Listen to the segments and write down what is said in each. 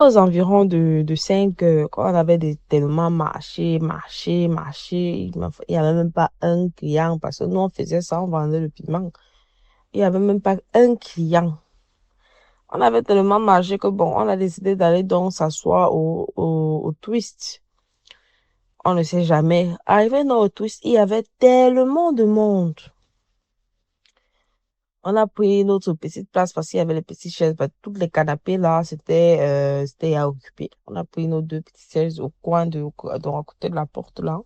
Aux environs de 5 heures, quand on avait tellement marché, il n'y avait même pas un client parce que nous, on faisait ça, on vendait le piment. Il n'y avait même pas un client. On avait tellement marché que bon, on a décidé d'aller donc s'asseoir au Twist. On ne sait jamais. Arrivé dans le Twist, il y avait tellement de monde. On a pris notre petite place parce qu'il y avait les petites chaises. Toutes les canapés là, c'était à occuper. On a pris nos deux petites chaises au coin à côté de la porte là.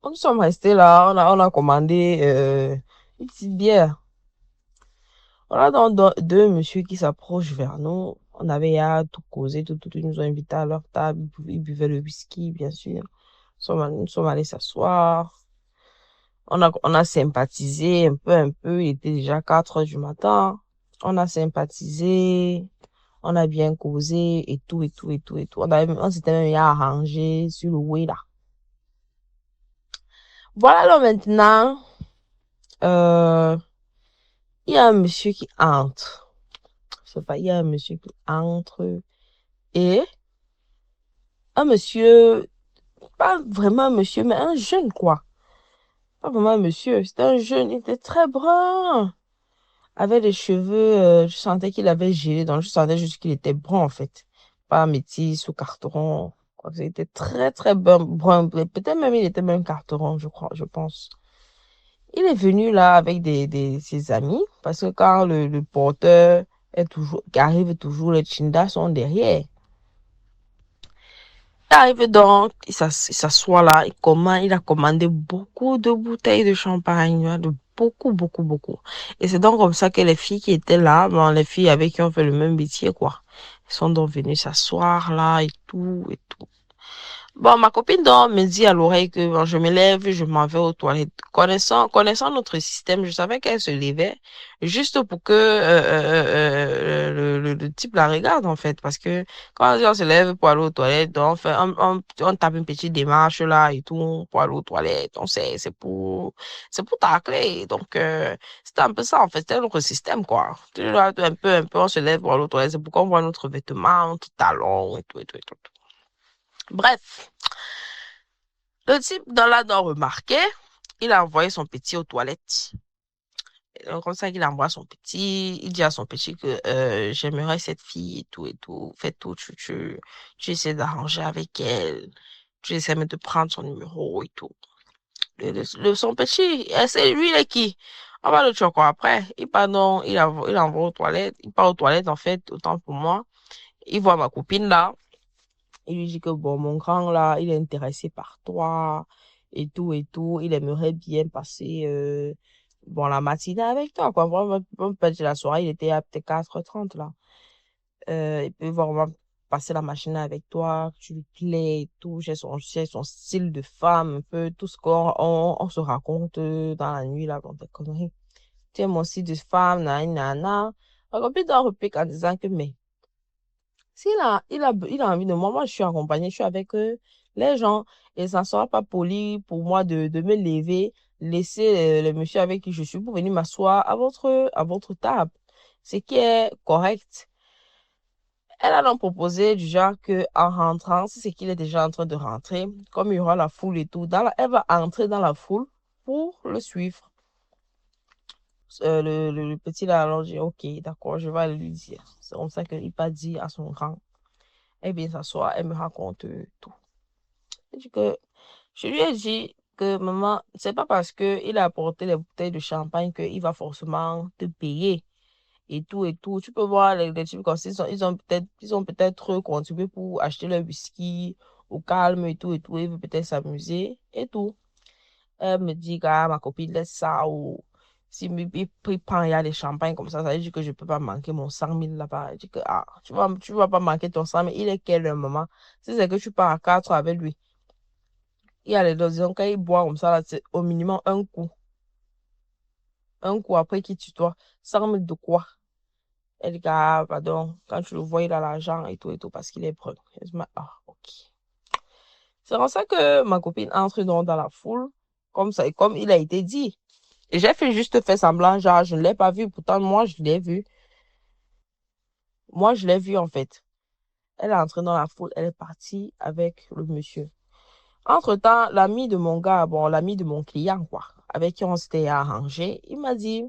Nous sommes restés là, on a commandé une petite bière. Voilà donc deux messieurs qui s'approchent vers nous. On avait à tout causé, tout. Ils nous ont invités à leur table. Ils buvaient le whisky, bien sûr. Nous sommes allés s'asseoir. On a sympathisé un peu. Il était déjà 4 heures du matin. On a sympathisé. On a bien causé et tout. On s'était même arrangé sur le way là. Voilà là maintenant. Euh, il y a un monsieur qui entre. Je sais pas, il y a un monsieur qui entre et un monsieur, pas vraiment un monsieur, mais un jeune quoi. Pas vraiment un monsieur, c'était un jeune, il était très brun. Avait des cheveux, je sentais qu'il avait gelé, donc je sentais juste qu'il était brun en fait. Pas métis ou carteron. Il était très très brun. Peut-être même il était même carteron, je crois, je pense. Il est venu là avec ses amis parce que quand le porteur qui arrive toujours, les chindas sont derrière. Il arrive donc, il s'assoit là, il a commandé beaucoup de bouteilles de champagne, hein, de beaucoup. Et c'est donc comme ça que les filles qui étaient là, bon, les filles avec qui on fait le même métier, quoi, elles sont donc venues s'asseoir là et tout, et tout. Bon, ma copine donc me dit à l'oreille que bon, je me lève, je m'en vais aux toilettes. Connaissant notre système, je savais qu'elle se levait juste pour que le type la regarde en fait. Parce que quand on se lève pour aller aux toilettes, donc on tape une petite démarche là et tout pour aller aux toilettes. On sait, c'est pour tacler. Donc, c'était un peu ça en fait. C'était notre système quoi. Tu vois, un peu, on se lève pour aller aux toilettes. C'est pour qu'on voit notre vêtement, notre talon et tout. Bref. Le type dans la dent remarqué, il a envoyé son petit aux toilettes. Et donc, comme ça qu'il envoie son petit, il dit à son petit que j'aimerais cette fille et tout. Fais tout, tu essaies d'arranger avec elle. Tu essaies même de prendre son numéro et tout. Son petit, c'est lui, il est qui? On va le choquer après. Il envoie aux toilettes. Il part aux toilettes, en fait, autant pour moi. Il voit ma copine là. Il lui dit que bon, mon grand là, il est intéressé par toi et tout. Il aimerait bien passer bon, la matinée avec toi, quoi. Vraiment, on peut dire la soirée, il était à peut-être 4h30 là. Il peut vraiment passer la matinée avec toi, que tu lui plais et tout. J'ai son style de femme, un peu tout ce qu'on se raconte dans la nuit là, bon, des conneries. Tu es mon style de femme, nanana. Ma copine doit réplique en disant que mais. S'il a envie de moi, je suis accompagnée, je suis avec les gens. Et ça ne sera pas poli pour moi de me lever, laisser le monsieur avec qui je suis pour venir m'asseoir à votre table. Ce qui est correct. Elle a donc proposé du genre que en rentrant, si c'est qu'il est déjà en train de rentrer, comme il y aura la foule et tout, elle va entrer dans la foule pour le suivre. Le petit là, alors dit, ok, d'accord, je vais aller lui dire. C'est comme ça qu'il pas dit à son grand. Elle vient s'asseoir, elle me raconte tout. Je lui ai dit que maman, c'est pas parce que il a apporté les bouteilles de champagne qu'il va forcément te payer et tout. Tu peux voir les types comme ça, ils ont peut-être contribué pour acheter leur whisky au calme et tout. Ils veulent peut-être s'amuser et tout. Elle me dit, ah, ma copine laisse ça ou si il prend, il y a des champagnes comme ça veut dire que je peux pas manquer mon 100 000 là-bas. Je dis que, ah, tu vas pas manquer ton 100 000. Il est quel moment? Si c'est que tu pars à 4 avec lui, il y a les deux, disons, quand il boit comme ça, là, c'est au minimum un coup. Un coup après qui tutoie. 100 000 de quoi? Elle dit, ah, pardon, quand tu le vois, il a l'argent et tout, parce qu'il est brun. Je dis, ah, ok. C'est comme ça que ma copine entre donc dans la foule, comme ça, et comme il a été dit. Et j'ai juste fait semblant, genre, je ne l'ai pas vu. Pourtant, moi, je l'ai vu. Moi, je l'ai vu, en fait. Elle est entrée dans la foule, elle est partie avec le monsieur. Entre-temps, l'ami de mon gars, bon, l'ami de mon client, quoi, avec qui on s'était arrangé, il m'a dit,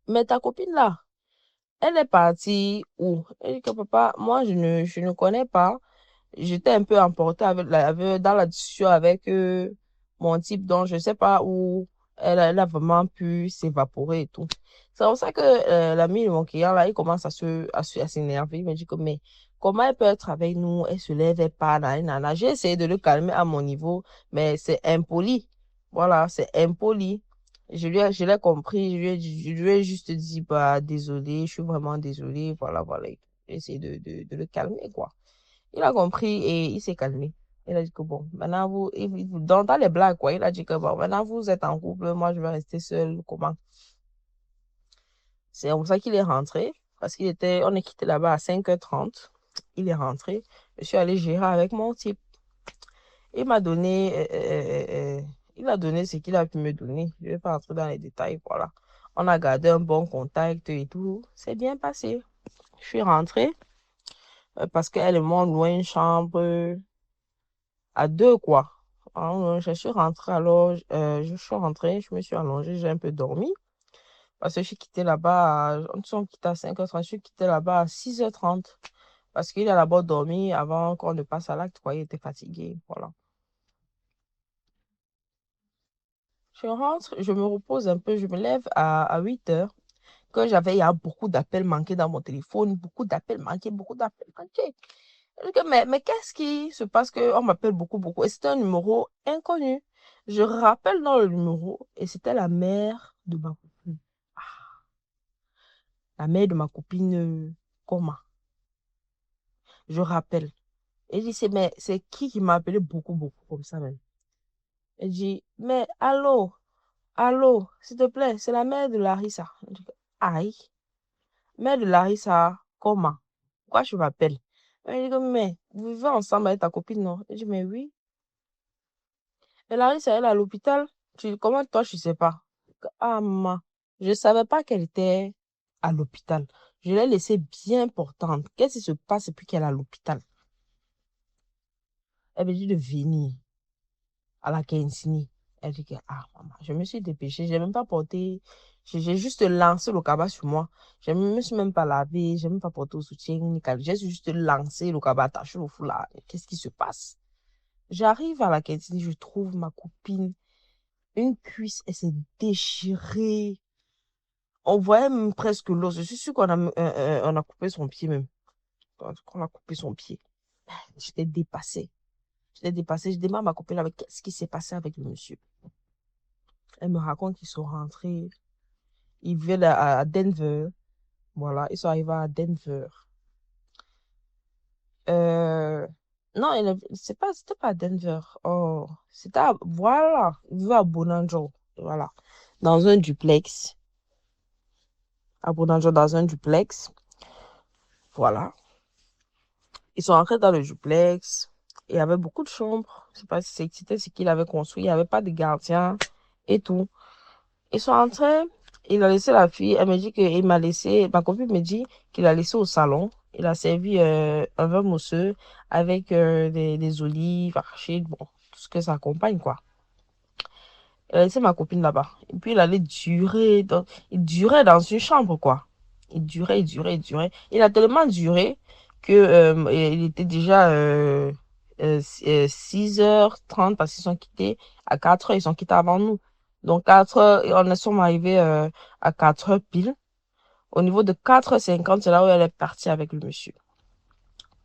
mais ta copine là, elle est partie où? Elle dit que papa, moi, je ne connais pas. J'étais un peu emportée dans la discussion avec mon type, donc je ne sais pas où elle a vraiment pu s'évaporer et tout. C'est pour ça que l'ami de mon client, là, il commence à s'énerver. Il me dit que, mais comment elle peut être avec nous? Elle se lève, elle part, nanana. J'ai essayé de le calmer à mon niveau, mais c'est impoli. Voilà, c'est impoli. Je l'ai compris, je lui ai juste dit, bah, désolé, je suis vraiment désolée, voilà, voilà. J'ai essayé de le calmer, quoi. Il a compris et il s'est calmé. Il a dit que bon, maintenant dans les blagues, quoi, il a dit que bon, maintenant vous êtes en couple, moi je vais rester seule, comment? C'est comme ça qu'il est rentré, parce on est quitté là-bas à 5h30. Il est rentré, je suis allée gérer avec mon type. Il m'a donné, il a donné ce qu'il a pu me donner. Je ne vais pas entrer dans les détails, voilà. On a gardé un bon contact et tout. C'est bien passé. Je suis rentrée, parce qu'elle et moi, loin une chambre à deux, quoi. Alors, je suis rentrée alors, je suis rentrée, je me suis allongée, j'ai un peu dormi. Parce que je suis quittée là-bas, on s'est quitté à 5h30, je suis quittée là-bas à 6h30. Parce qu'il a d'abord dormi avant qu'on ne passe à l'acte, quoi. Il était fatigué, voilà. Je rentre, je me repose un peu, je me lève à 8h. Il y a beaucoup d'appels manqués dans mon téléphone, beaucoup d'appels manqués, beaucoup d'appels manqués. Je dis mais qu'est-ce qui se passe qu'on m'appelle beaucoup, beaucoup? Et c'était un numéro inconnu. Je rappelle dans le numéro et c'était la mère de ma copine. La mère de ma copine, comment? Je rappelle. Et je dis, mais c'est qui m'a appelé beaucoup, beaucoup comme ça même? Elle dit, mais allô, allô, s'il te plaît, c'est la mère de Larissa. Je dis, aïe, mère de Larissa, comment? Pourquoi je m'appelle? Elle dit, mais vous vivez ensemble avec ta copine, non? Je dis, mais oui. Et Larissa, elle est à l'hôpital. Comment toi, je sais pas? Ah, maman, je savais pas qu'elle était à l'hôpital. Je l'ai laissée bien portante. Qu'est-ce qui se passe depuis qu'elle est à l'hôpital? Elle me dit de venir à la Kensini. Elle dit que, ah, maman, je me suis dépêchée. J'ai même pas porté. J'ai juste lancé le cabas sur moi. Je me suis même pas lavé. J'ai même pas porté au soutien. J'ai juste lancé le cabas attaché au foulard. Qu'est-ce qui se passe? J'arrive à la Kensini, je trouve ma copine. Une cuisse, elle s'est déchirée. On voyait même presque l'os. Je suis sûre on a coupé son pied même. On a coupé son pied. J'étais dépassée. J'étais dépassée. Je demande à ma copine avec qu'est-ce qui s'est passé avec le monsieur. Elle me raconte qu'ils sont rentrés. Ils viennent à Denver. Voilà, ils sont arrivés à Denver. Euh, non, c'était pas à Denver. Oh, voilà, ils vivaient à Bonanjo. Voilà, dans un duplex. À Bonanjo, dans un duplex. Voilà. Ils sont entrés dans le duplex. Il y avait beaucoup de chambres. Je sais pas si c'était ce qu'il avait construit. Il n'y avait pas de gardien et tout. Ils sont entrés. Il a laissé la fille. Elle me dit qu'il m'a laissé. Ma copine me dit qu'il a laissé au salon. Il a servi un vin mousseux avec des olives, arachides, bon, tout ce que ça accompagne, quoi. Il a laissé ma copine là-bas. Et puis, il durait dans une chambre, quoi. Il durait, il durait, il durait. Il a tellement duré que, il était déjà 6h30 parce qu'ils sont quittés à 4h. Ils sont quittés avant nous. Donc, 4h, on est sommes arrivés à 4h pile. Au niveau de 4h50, c'est là où elle est partie avec le monsieur.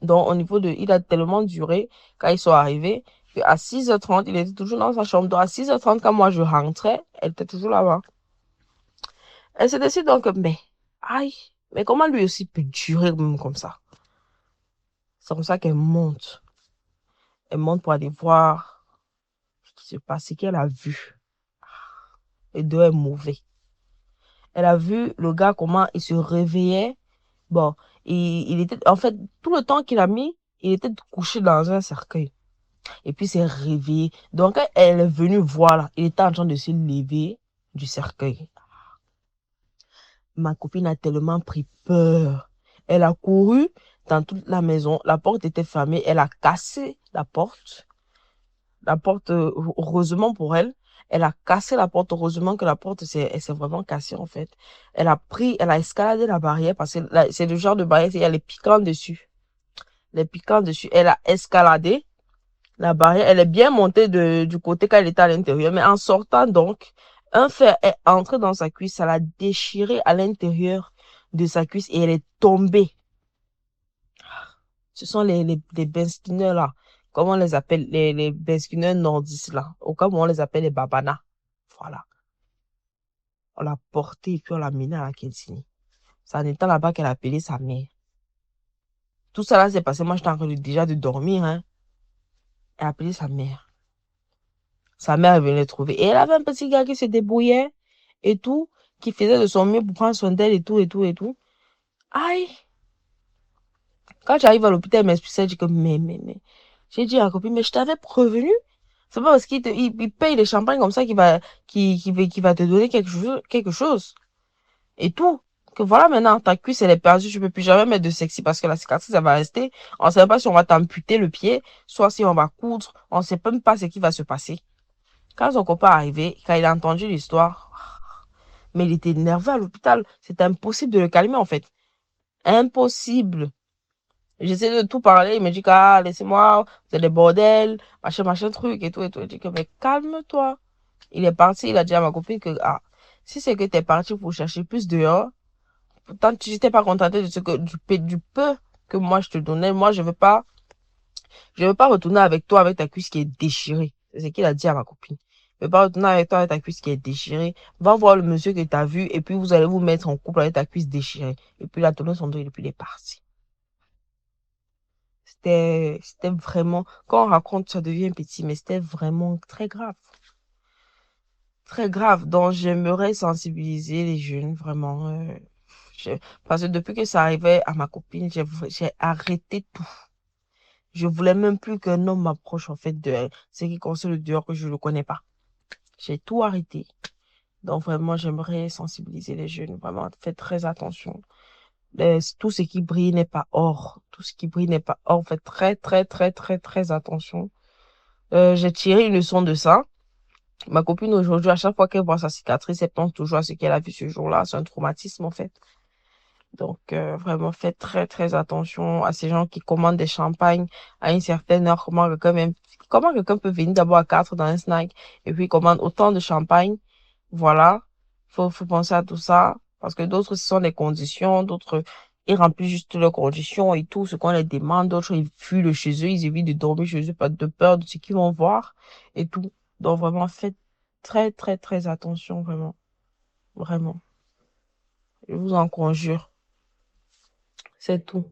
Donc, il a tellement duré quand ils sont arrivés qu'à 6h30, il était toujours dans sa chambre. Donc, à 6h30, quand moi je rentrais, elle était toujours là-bas. Elle se décide donc, mais, aïe, mais comment lui aussi peut durer même comme ça? C'est comme ça qu'elle monte. Elle monte pour aller voir ce qui se passe, ce qu'elle a vu. Les deux est mauvais. Elle a vu le gars, comment il se réveillait. Bon, il était, en fait, tout le temps qu'il a mis, il était couché dans un cercueil. Et puis, s'est réveillé. Donc, quand elle est venue voir, là, il était en train de se lever du cercueil. Ma copine a tellement pris peur. Elle a couru dans toute la maison. La porte était fermée. Elle a cassé la porte. La porte, heureusement pour elle, elle a cassé la porte. Heureusement que la porte elle s'est vraiment cassée, en fait. Elle a escaladé la barrière parce que c'est le genre de barrière, il y a les piquants dessus. Les piquants dessus. Elle a escaladé la barrière. Elle est bien montée du côté quand elle était à l'intérieur. Mais en sortant, donc, un fer est entré dans sa cuisse. Ça l'a déchiré à l'intérieur de sa cuisse et elle est tombée. Ce sont les benskinners là. Comment on les appelle? Les benskinners nordistes là. Au cas où on les appelle les babanas. Voilà. On l'a portée et puis on l'a menée à la Kensini. C'est en étant là-bas qu'elle a appelé sa mère. Tout ça là, c'est passé. Moi, j'étais en train déjà de dormir, hein. Elle a appelé sa mère. Sa mère, elle venait le trouver. Et elle avait un petit gars qui se débrouillait et tout, qui faisait de son mieux pour prendre soin d'elle et tout, et tout, et tout. Aïe! Quand j'arrive à l'hôpital, elle m'expliquait, je dis que, mais. J'ai dit à la copine, mais je t'avais prévenu. C'est pas parce il paye les champagnes comme ça qu'il va te donner quelque chose. Et tout. Que voilà, maintenant, ta cuisse, elle est perdue. Je peux plus jamais mettre de sexy parce que la cicatrice, elle va rester. On ne sait pas si on va t'amputer le pied, soit si on va coudre. On ne sait même pas ce qui va se passer. Quand son copain est arrivé, quand il a entendu l'histoire, mais il était nerveux à l'hôpital. C'était impossible de le calmer, en fait. Impossible. J'essaie de tout parler. Il me dit, ah, laissez-moi, vous êtes des bordels, machin, truc et tout, et tout. Je dis que, mais calme-toi. Il est parti, il a dit à ma copine que, ah, si c'est que t'es parti pour chercher plus dehors, pourtant tu n'étais pas contenté de ce que, du peu que moi je te donnais, moi je veux pas retourner avec toi avec ta cuisse qui est déchirée. C'est ce qu'il a dit à ma copine. Je veux pas retourner avec toi avec ta cuisse qui est déchirée. Va voir le monsieur que tu as vu et puis vous allez vous mettre en couple avec ta cuisse déchirée. Et puis il a tourné son dos et puis il est parti. C'était vraiment, quand on raconte, ça devient petit, mais c'était vraiment très grave. Très grave. Donc, j'aimerais sensibiliser les jeunes, vraiment. Je- Parce que depuis que ça arrivait à ma copine, j'ai arrêté tout. Je voulais même plus qu'un homme m'approche, en fait, de ce qui concerne le dehors que je ne connais pas. J'ai tout arrêté. Donc, vraiment, j'aimerais sensibiliser les jeunes. Vraiment, faites très attention. Tout ce qui brille n'est pas or. Tout ce qui brille n'est pas or. Faites très, très, très, très, très attention. J'ai tiré une leçon de ça. Ma copine aujourd'hui, à chaque fois qu'elle voit sa cicatrice, elle pense toujours à ce qu'elle a vu ce jour-là. C'est un traumatisme en fait. Donc vraiment, faites très très attention à ces gens qui commandent des champagnes à une certaine heure. Comment quelqu'un peut venir d'abord à 4 dans un snack et puis commande autant de champagne. Voilà. Faut penser à tout ça. Parce que d'autres, ce sont des conditions. D'autres, ils remplissent juste leurs conditions et tout ce qu'on les demande. D'autres, ils fuient de chez eux. Ils évitent de dormir chez eux, pas de peur de ce qu'ils vont voir et tout. Donc vraiment, faites très, très, très attention, vraiment. Vraiment. Je vous en conjure. C'est tout.